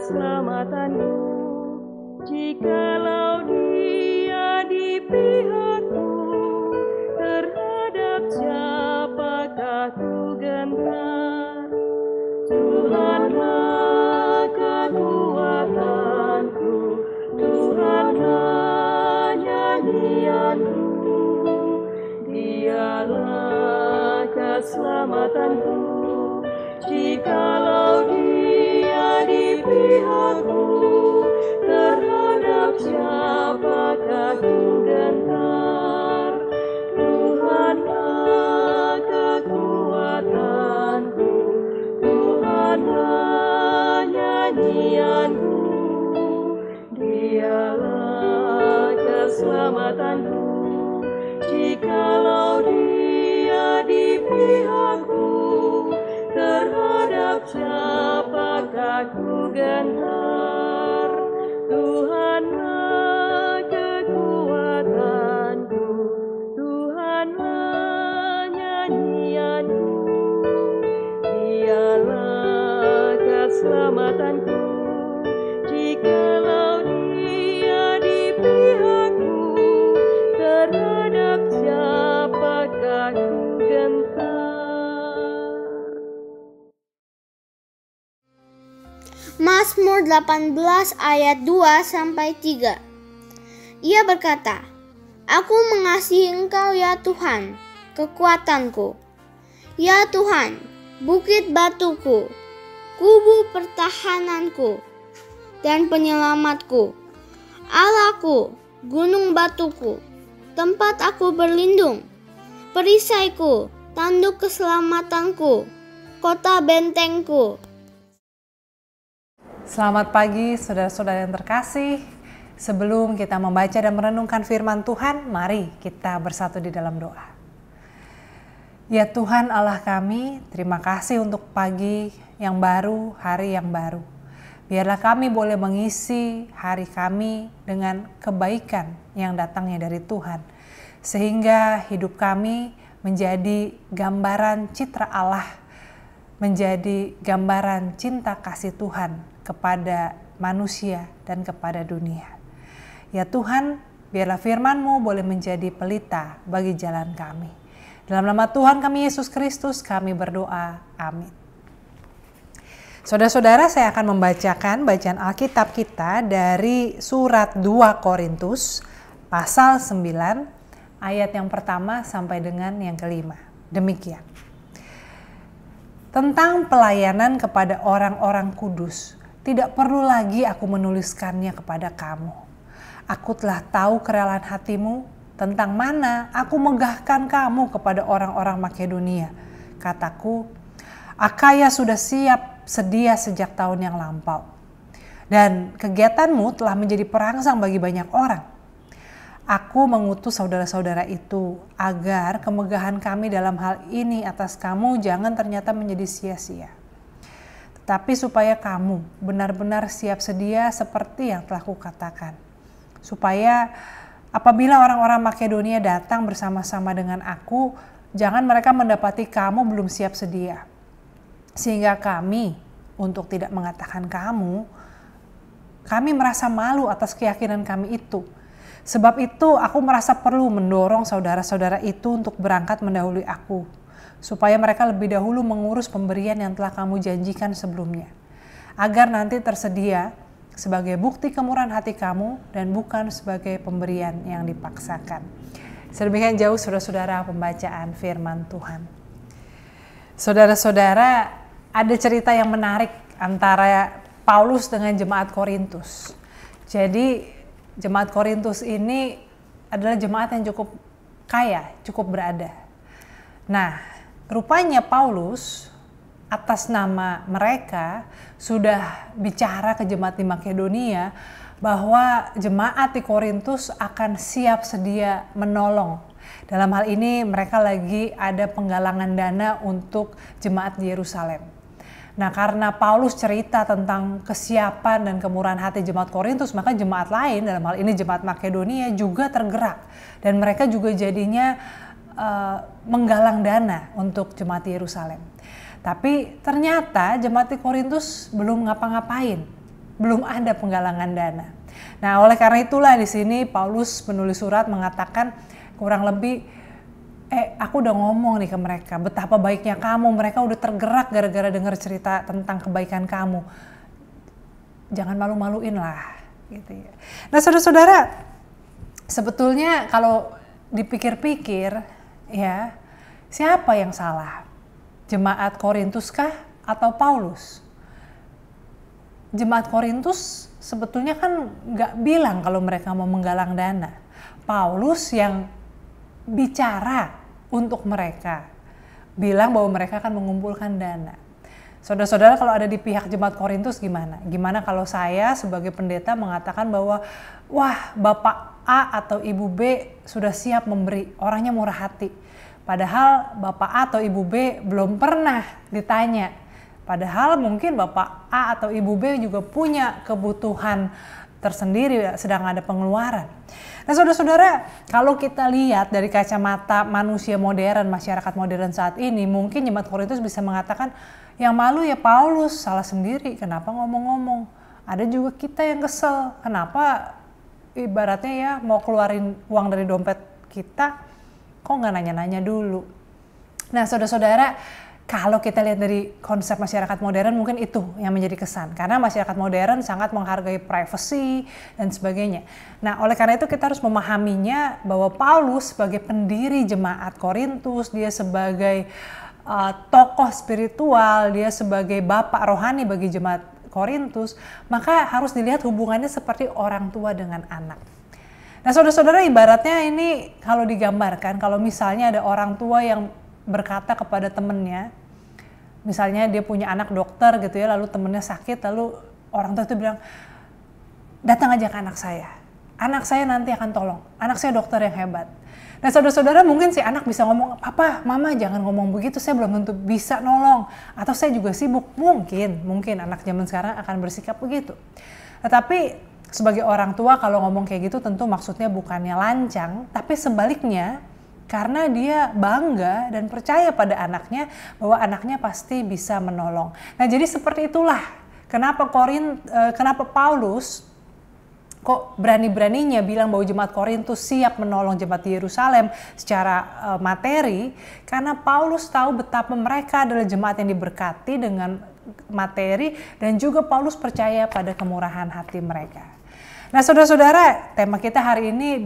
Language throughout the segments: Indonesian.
keselamatanku. Jikalau Dia di pihakku, terhadap siapakah ku gentar? Tuhanlah kekuatanku, Tuhanlah nyanyianku, Dialah keselamatanku. Jikalau Dia di pihakku, terhadap siapakah ku gentar? Tuhanlah kekuatanku, Tuhanlah nyanyianku, Dialah keselamatanku. Jikalau Dia di pihakku, terhadap siapakah ku gentar? Tuhanlah kekuatanku, Tuhanlah nyanyianku, Dialah keselamatanku. Jikalau Dia di pihakku, terhadap siapakah ku gentar? Mazmur 18 ayat 2-3. Ia berkata, "Aku mengasihi Engkau ya Tuhan, kekuatanku. Ya Tuhan, bukit batuku, kubu pertahananku, dan penyelamatku. Allahku, gunung batuku, tempat aku berlindung, perisaiku, tanduk keselamatanku, kota bentengku." Selamat pagi saudara-saudara yang terkasih. Sebelum kita membaca dan merenungkan firman Tuhan, mari kita bersatu di dalam doa. Ya Tuhan Allah kami, terima kasih untuk pagi yang baru, hari yang baru. Biarlah kami boleh mengisi hari kami dengan kebaikan yang datangnya dari Tuhan. Sehingga hidup kami menjadi gambaran citra Allah, menjadi gambaran cinta kasih Tuhan kepada manusia dan kepada dunia. Ya Tuhan, biarlah firman-Mu boleh menjadi pelita bagi jalan kami. Dalam nama Tuhan kami Yesus Kristus kami berdoa. Amin. Saudara-saudara, saya akan membacakan bacaan Alkitab kita dari surat 2 Korintus pasal 9 ayat yang pertama sampai dengan yang kelima. Demikian. Tentang pelayanan kepada orang-orang kudus, tidak perlu lagi aku menuliskannya kepada kamu. Aku telah tahu kerelaan hatimu, tentang mana aku megahkan kamu kepada orang-orang Makedonia. Kataku, Akaya sudah siap sedia sejak tahun yang lampau. Dan kegiatanmu telah menjadi perangsang bagi banyak orang. Aku mengutus saudara-saudara itu agar kemegahan kami dalam hal ini atas kamu jangan ternyata menjadi sia-sia. Tapi supaya kamu benar-benar siap sedia seperti yang telah kukatakan. Supaya apabila orang-orang Makedonia datang bersama-sama dengan aku, jangan mereka mendapati kamu belum siap sedia. Sehingga kami, untuk tidak mengatakan kami merasa malu atas keyakinan kami itu. Sebab itu aku merasa perlu mendorong saudara-saudara itu untuk berangkat mendahului aku. Supaya mereka lebih dahulu mengurus pemberian yang telah kamu janjikan sebelumnya. Agar nanti tersedia sebagai bukti kemurahan hati kamu dan bukan sebagai pemberian yang dipaksakan. Sedemikian jauh saudara-saudara pembacaan firman Tuhan. Saudara-saudara, ada cerita yang menarik antara Paulus dengan jemaat Korintus. Jadi jemaat Korintus ini adalah jemaat yang cukup kaya, cukup berada. Nah, rupanya Paulus atas nama mereka sudah bicara ke jemaat di Makedonia bahwa jemaat di Korintus akan siap sedia menolong. Dalam hal ini mereka lagi ada penggalangan dana untuk jemaat di Yerusalem. Nah, karena Paulus cerita tentang kesiapan dan kemurahan hati jemaat Korintus, maka jemaat lain, dalam hal ini jemaat Makedonia juga tergerak. Dan mereka juga jadinya menggalang dana untuk jemaat Yerusalem. Tapi ternyata jemaat di Korintus belum ngapa-ngapain. belum ada penggalangan dana. Nah, oleh karena itulah di sini Paulus penulis surat mengatakan kurang lebih, aku udah ngomong nih ke mereka betapa baiknya kamu, mereka udah tergerak gara-gara dengar cerita tentang kebaikan kamu. Jangan malu-maluin lah, gitu ya. Nah, saudara-saudara, sebetulnya kalau dipikir-pikir, ya, siapa yang salah? Jemaat Korintus kah atau Paulus? Jemaat Korintus sebetulnya kan nggak bilang kalau mereka mau menggalang dana. Paulus yang bicara untuk mereka, bilang bahwa mereka akan mengumpulkan dana. Saudara-saudara, kalau ada di pihak jemaat Korintus gimana? Gimana kalau saya sebagai pendeta mengatakan bahwa wah, Bapak A atau Ibu B sudah siap memberi, orangnya murah hati. Padahal Bapak A atau Ibu B belum pernah ditanya. Padahal mungkin Bapak A atau Ibu B juga punya kebutuhan tersendiri, sedang ada pengeluaran. Nah, saudara-saudara, kalau kita lihat dari kacamata manusia modern, masyarakat modern saat ini, mungkin jemaat Korintus bisa mengatakan, yang malu ya Paulus, salah sendiri, kenapa ngomong-ngomong. Ada juga kita yang kesel, kenapa ibaratnya ya mau keluarin uang dari dompet kita, kok nggak nanya-nanya dulu. Nah, saudara-saudara, kalau kita lihat dari konsep masyarakat modern, mungkin itu yang menjadi kesan. Karena masyarakat modern sangat menghargai privacy dan sebagainya. Nah, oleh karena itu kita harus memahaminya bahwa Paulus sebagai pendiri jemaat Korintus, dia sebagai tokoh spiritual, dia sebagai bapak rohani bagi jemaat Korintus, maka harus dilihat hubungannya seperti orang tua dengan anak. Nah, saudara-saudara, ibaratnya ini kalau digambarkan, kalau misalnya ada orang tua yang berkata kepada temennya, misalnya dia punya anak dokter gitu ya, lalu temennya sakit, lalu orang tua itu bilang, datang aja ke anak saya nanti akan tolong, anak saya dokter yang hebat. Nah, saudara-saudara, mungkin si anak bisa ngomong, papa, mama jangan ngomong begitu, saya belum tentu bisa nolong, atau saya juga sibuk. Mungkin anak zaman sekarang akan bersikap begitu. Tetapi sebagai orang tua kalau ngomong kayak gitu tentu maksudnya bukannya lancang, tapi sebaliknya, karena dia bangga dan percaya pada anaknya bahwa anaknya pasti bisa menolong. Nah, jadi seperti itulah kenapa Paulus kok berani-beraninya bilang bahwa jemaat Korintus siap menolong jemaat di Yerusalem secara materi, karena Paulus tahu betapa mereka adalah jemaat yang diberkati dengan materi, dan juga Paulus percaya pada kemurahan hati mereka. Nah, saudara-saudara, tema kita hari ini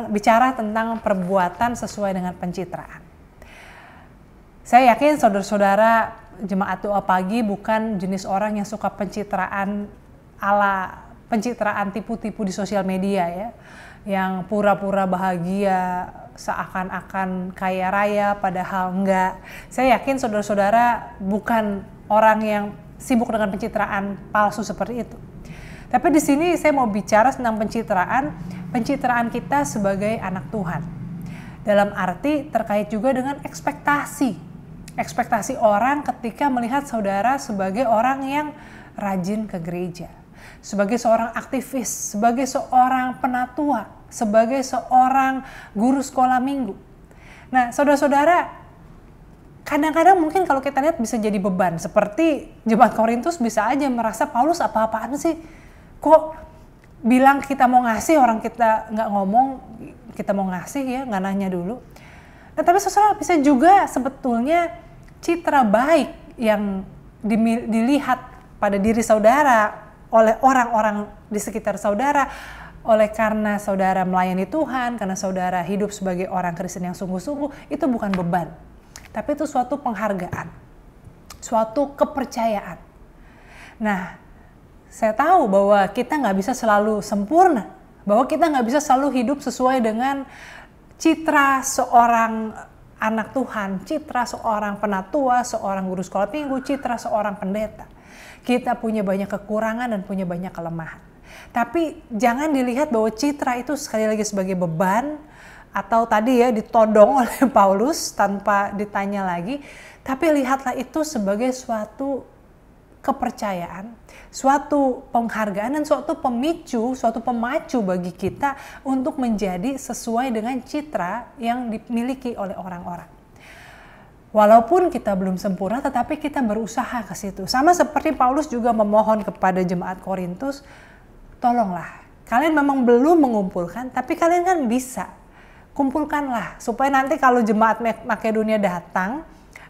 bicara tentang perbuatan sesuai dengan pencitraan. Saya yakin saudara-saudara jemaat doa pagi bukan jenis orang yang suka pencitraan tipu-tipu di sosial media ya, yang pura-pura bahagia seakan-akan kaya raya padahal enggak. Saya yakin saudara-saudara bukan orang yang sibuk dengan pencitraan palsu seperti itu. Tapi di sini saya mau bicara tentang pencitraan kita sebagai anak Tuhan. Dalam arti terkait juga dengan ekspektasi orang ketika melihat saudara sebagai orang yang rajin ke gereja, sebagai seorang aktivis, sebagai seorang penatua, sebagai seorang guru sekolah minggu. Nah, saudara-saudara, kadang-kadang mungkin kalau kita lihat bisa jadi beban. Seperti jemaat Korintus bisa aja merasa, Paulus apa-apaan sih? Kok bilang kita mau ngasih, orang kita nggak ngomong, kita mau ngasih ya, nggak nanya dulu. Nah, tapi saudara, bisa juga sebetulnya citra baik yang dilihat pada diri saudara oleh orang-orang di sekitar saudara, oleh karena saudara melayani Tuhan, karena saudara hidup sebagai orang Kristen yang sungguh-sungguh, itu bukan beban. Tapi itu suatu penghargaan, suatu kepercayaan. Nah, saya tahu bahwa kita nggak bisa selalu sempurna, bahwa kita nggak bisa selalu hidup sesuai dengan citra seorang anak Tuhan, citra seorang penatua, seorang guru sekolah minggu, citra seorang pendeta. Kita punya banyak kekurangan dan punya banyak kelemahan. Tapi jangan dilihat bahwa citra itu sekali lagi sebagai beban, atau tadi ya ditodong oleh Paulus tanpa ditanya lagi, tapi lihatlah itu sebagai suatu kepercayaan, suatu penghargaan, dan suatu pemicu, suatu pemacu bagi kita untuk menjadi sesuai dengan citra yang dimiliki oleh orang-orang. Walaupun kita belum sempurna, tetapi kita berusaha ke situ. Sama seperti Paulus juga memohon kepada jemaat Korintus, tolonglah, kalian memang belum mengumpulkan, tapi kalian kan bisa. Kumpulkanlah, supaya nanti kalau jemaat Makedonia datang,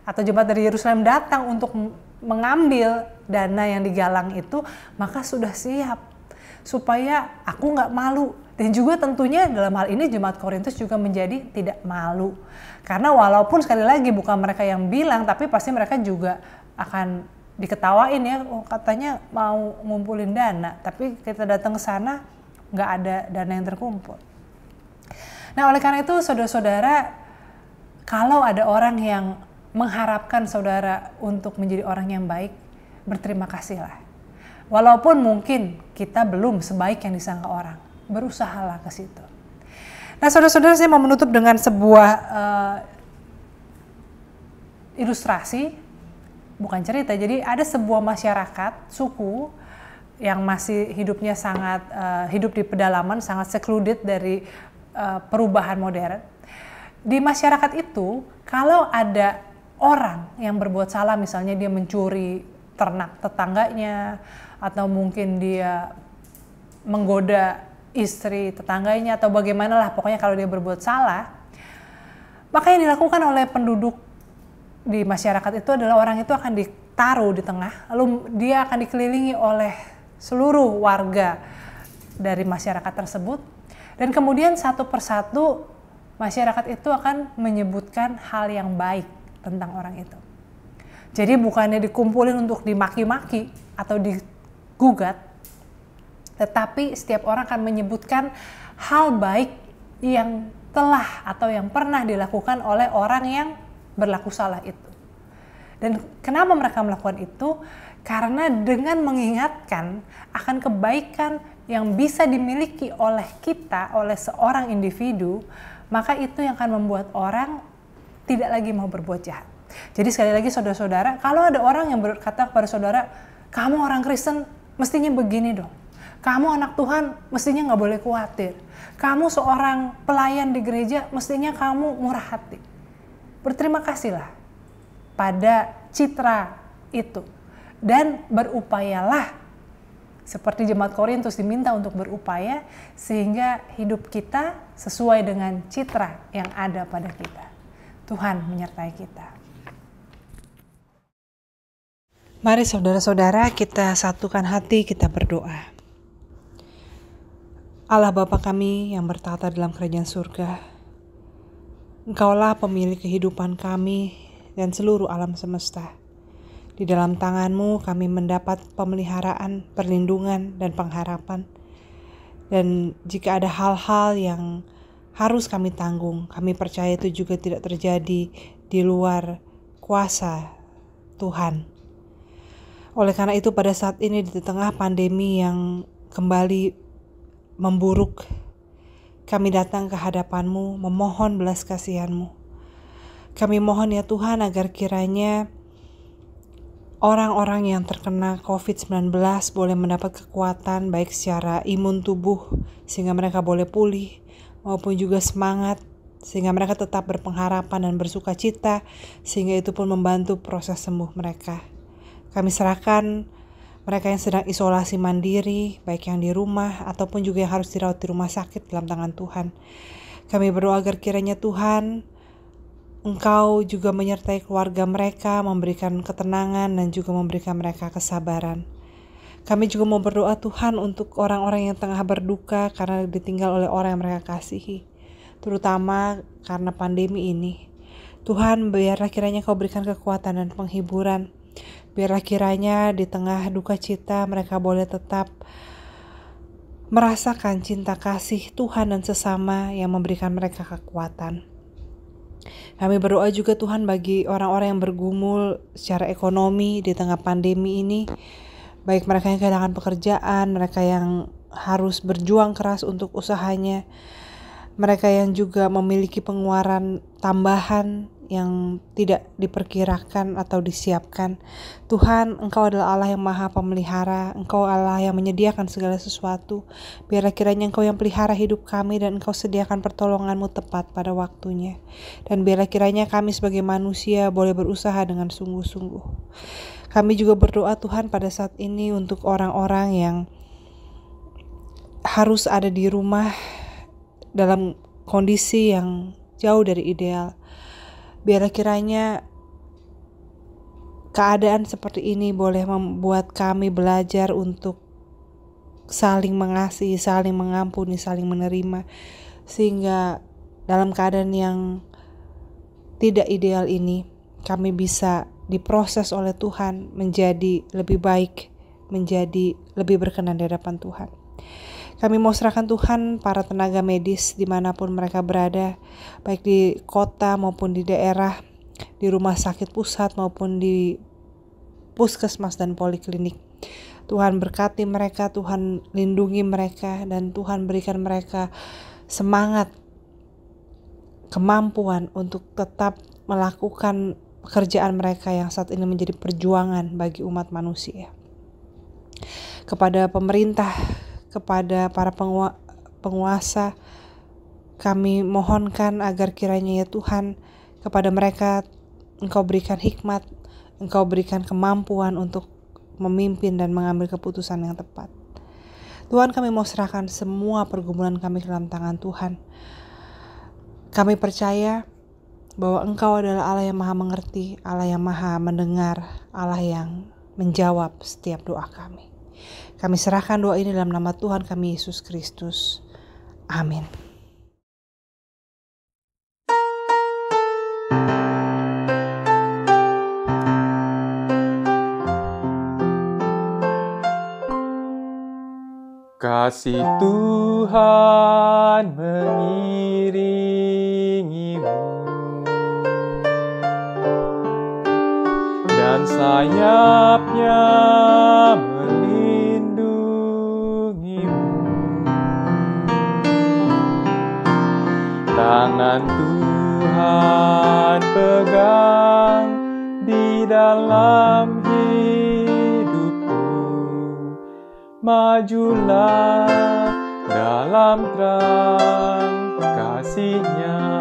atau jemaat dari Yerusalem datang untuk mengambil dana yang digalang itu, maka sudah siap. Supaya aku nggak malu. Dan juga tentunya dalam hal ini jemaat Korintus juga menjadi tidak malu. Karena walaupun sekali lagi bukan mereka yang bilang, tapi pasti mereka juga akan diketawain ya, oh, katanya mau ngumpulin dana, tapi kita datang ke sana nggak ada dana yang terkumpul. Nah oleh karena itu saudara-saudara, kalau ada orang yang mengharapkan saudara untuk menjadi orang yang baik, berterima kasihlah. Walaupun mungkin kita belum sebaik yang disangka orang, berusahalah ke situ. Nah saudara-saudara, saya mau menutup dengan sebuah ilustrasi, bukan cerita. Jadi ada sebuah masyarakat, suku yang masih hidupnya sangat hidup di pedalaman, sangat secluded dari perubahan modern. Di masyarakat itu, kalau ada orang yang berbuat salah, misalnya dia mencuri ternak tetangganya, atau mungkin dia menggoda istri tetangganya, atau bagaimanalah, pokoknya kalau dia berbuat salah, maka yang dilakukan oleh penduduk di masyarakat itu adalah orang itu akan ditaruh di tengah, lalu dia akan dikelilingi oleh seluruh warga dari masyarakat tersebut, dan kemudian satu persatu masyarakat itu akan menyebutkan hal yang baik tentang orang itu. Jadi bukannya dikumpulin untuk dimaki-maki atau digugat, tetapi setiap orang akan menyebutkan hal baik yang telah atau yang pernah dilakukan oleh orang yang berlaku salah itu. Dan kenapa mereka melakukan itu? Karena dengan mengingatkan akan kebaikan yang bisa dimiliki oleh kita, oleh seorang individu, maka itu yang akan membuat orang tidak lagi mau berbuat jahat. Jadi sekali lagi saudara-saudara, kalau ada orang yang berkata kepada saudara, kamu orang Kristen mestinya begini dong. Kamu anak Tuhan mestinya nggak boleh khawatir. Kamu seorang pelayan di gereja mestinya kamu murah hati. Berterima kasihlah pada citra itu. Dan berupayalah seperti jemaat Korintus diminta untuk berupaya sehingga hidup kita sesuai dengan citra yang ada pada kita. Tuhan menyertai kita. Mari saudara-saudara, kita satukan hati, kita berdoa. Allah Bapa kami yang bertata dalam kerajaan surga, Engkaulah pemilik kehidupan kami dan seluruh alam semesta. Di dalam tangan-Mu kami mendapat pemeliharaan, perlindungan, dan pengharapan. Dan jika ada hal-hal yang harus kami tanggung, kami percaya itu juga tidak terjadi di luar kuasa Tuhan. Oleh karena itu pada saat ini di tengah pandemi yang kembali memburuk, kami datang ke hadapan-Mu memohon belas kasihan-Mu. Kami mohon ya Tuhan agar kiranya orang-orang yang terkena COVID-19 boleh mendapat kekuatan baik secara imun tubuh sehingga mereka boleh pulih, maupun juga semangat sehingga mereka tetap berpengharapan dan bersuka cita, sehingga itu pun membantu proses sembuh mereka. Kami serahkan mereka yang sedang isolasi mandiri, baik yang di rumah ataupun juga yang harus dirawat di rumah sakit, dalam tangan Tuhan. Kami berdoa agar kiranya Tuhan, Engkau juga menyertai keluarga mereka, memberikan ketenangan dan juga memberikan mereka kesabaran. Kami juga mau berdoa Tuhan untuk orang-orang yang tengah berduka karena ditinggal oleh orang yang mereka kasihi, terutama karena pandemi ini. Tuhan, biarlah kiranya Kau berikan kekuatan dan penghiburan. Biarlah kiranya di tengah duka cita mereka boleh tetap merasakan cinta kasih Tuhan dan sesama yang memberikan mereka kekuatan. Kami berdoa juga Tuhan bagi orang-orang yang bergumul secara ekonomi di tengah pandemi ini, baik mereka yang kehilangan pekerjaan, mereka yang harus berjuang keras untuk usahanya, mereka yang juga memiliki pengeluaran tambahan yang tidak diperkirakan atau disiapkan. Tuhan, Engkau adalah Allah yang maha pemelihara, Engkau Allah yang menyediakan segala sesuatu. Biarlah kiranya Engkau yang pelihara hidup kami dan Engkau sediakan pertolongan-Mu tepat pada waktunya. Dan biarlah kiranya kami sebagai manusia boleh berusaha dengan sungguh-sungguh. Kami juga berdoa Tuhan pada saat ini untuk orang-orang yang harus ada di rumah dalam kondisi yang jauh dari ideal. Biarlah kiranya keadaan seperti ini boleh membuat kami belajar untuk saling mengasihi, saling mengampuni, saling menerima. Sehingga dalam keadaan yang tidak ideal ini, kami bisa diproses oleh Tuhan menjadi lebih baik, menjadi lebih berkenan di hadapan Tuhan. Kami mau serahkan Tuhan para tenaga medis dimanapun mereka berada, baik di kota maupun di daerah, di rumah sakit pusat maupun di puskesmas dan poliklinik. Tuhan berkati mereka, Tuhan lindungi mereka, dan Tuhan berikan mereka semangat, kemampuan untuk tetap melakukan pekerjaan mereka yang saat ini menjadi perjuangan bagi umat manusia. Kepada pemerintah, kepada para penguasa, kami mohonkan agar kiranya ya Tuhan, kepada mereka Engkau berikan hikmat, Engkau berikan kemampuan untuk memimpin dan mengambil keputusan yang tepat. Tuhan, kami mau serahkan semua pergumulan kami ke dalam tangan Tuhan. Kami percaya bahwa Engkau adalah Allah yang maha mengerti, Allah yang maha mendengar, Allah yang menjawab setiap doa kami. Kami serahkan doa ini dalam nama Tuhan kami Yesus Kristus. Amin. Kasih Tuhan mengiringimu dan sayapnya melindungimu. Tangan Tuhan pegang di dalam hidupmu. Majulah dalam terang kasih-Nya.